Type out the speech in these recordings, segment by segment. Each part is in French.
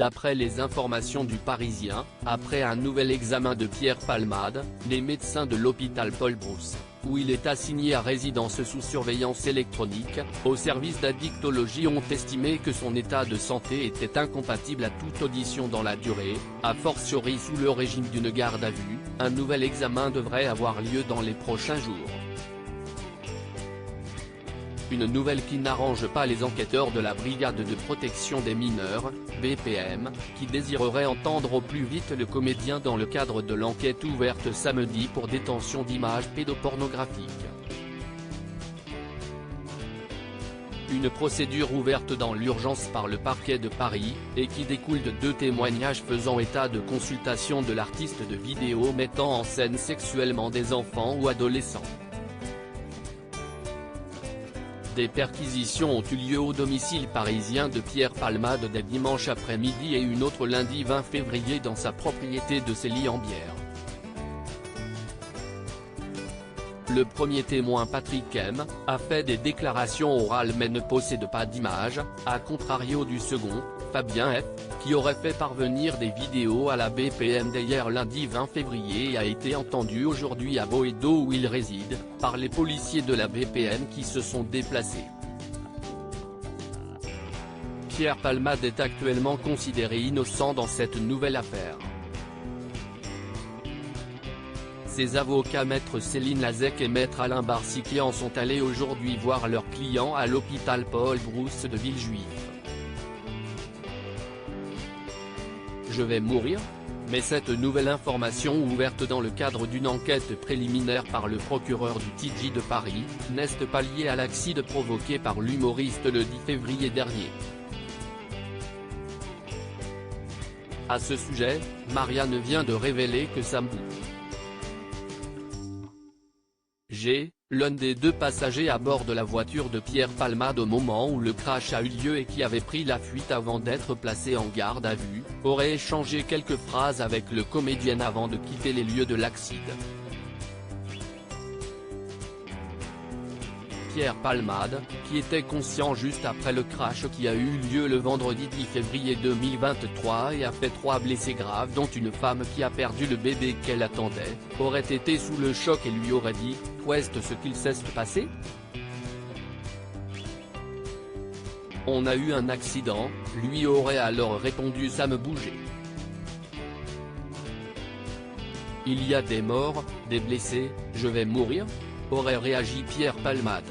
D'après les informations du Parisien, après un nouvel examen de Pierre Palmade, les médecins de l'hôpital Paul Brousse, où il est assigné à résidence sous surveillance électronique, au service d'addictologie ont estimé que son état de santé était incompatible à toute audition dans la durée, a fortiori sous le régime d'une garde à vue. Un nouvel examen devrait avoir lieu dans les prochains jours. Une nouvelle qui n'arrange pas les enquêteurs de la Brigade de protection des mineurs, BPM, qui désireraient entendre au plus vite le comédien dans le cadre de l'enquête ouverte samedi pour détention d'images pédopornographiques. Une procédure ouverte dans l'urgence par le parquet de Paris, et qui découle de 2 témoignages faisant état de consultation de l'artiste de vidéo mettant en scène sexuellement des enfants ou adolescents. Des perquisitions ont eu lieu au domicile parisien de Pierre Palmade dès dimanche après-midi et une autre lundi 20 février dans sa propriété de Célie-en-Bière. Le premier témoin Patrick M. a fait des déclarations orales mais ne possède pas d'image, à contrario du second, Fabien F., qui aurait fait parvenir des vidéos à la BPM dès hier lundi 20 février et a été entendu aujourd'hui à Boedo où il réside, par les policiers de la BPM qui se sont déplacés. Pierre Palmade est actuellement considéré innocent dans cette nouvelle affaire. Ses avocats maître Céline Lazec et maître Alain Barsiquian sont allés aujourd'hui voir leur client à l'hôpital Paul Brousse de Villejuif. Je vais mourir ? Mais cette nouvelle information ouverte dans le cadre d'une enquête préliminaire par le procureur du TJ de Paris, n'est pas liée à l'accident provoqué par l'humoriste le 10 février dernier. À ce sujet, Marianne vient de révéler que Sambou G, l'un des 2 passagers à bord de la voiture de Pierre Palmade au moment où le crash a eu lieu et qui avait pris la fuite avant d'être placé en garde à vue, aurait échangé quelques phrases avec le comédien avant de quitter les lieux de l'accident. Pierre Palmade, qui était conscient juste après le crash qui a eu lieu le vendredi 10 février 2023 et a fait 3 blessés graves dont une femme qui a perdu le bébé qu'elle attendait, aurait été sous le choc et lui aurait dit « Qu'est-ce ce qu'il s'est passé ? On a eu un accident », lui aurait alors répondu « Ça me bougeait. Il y a des morts, des blessés, je vais mourir ?» aurait réagi Pierre Palmade.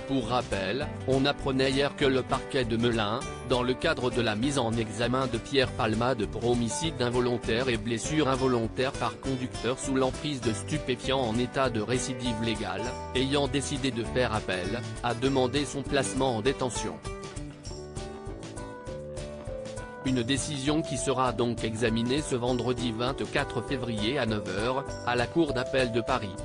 Pour rappel, on apprenait hier que le parquet de Melun, dans le cadre de la mise en examen de Pierre Palmade pour homicide involontaire et blessure involontaire par conducteur sous l'emprise de stupéfiants en état de récidive légale, ayant décidé de faire appel, a demandé son placement en détention. Une décision qui sera donc examinée ce vendredi 24 février à 9 h, à la Cour d'appel de Paris.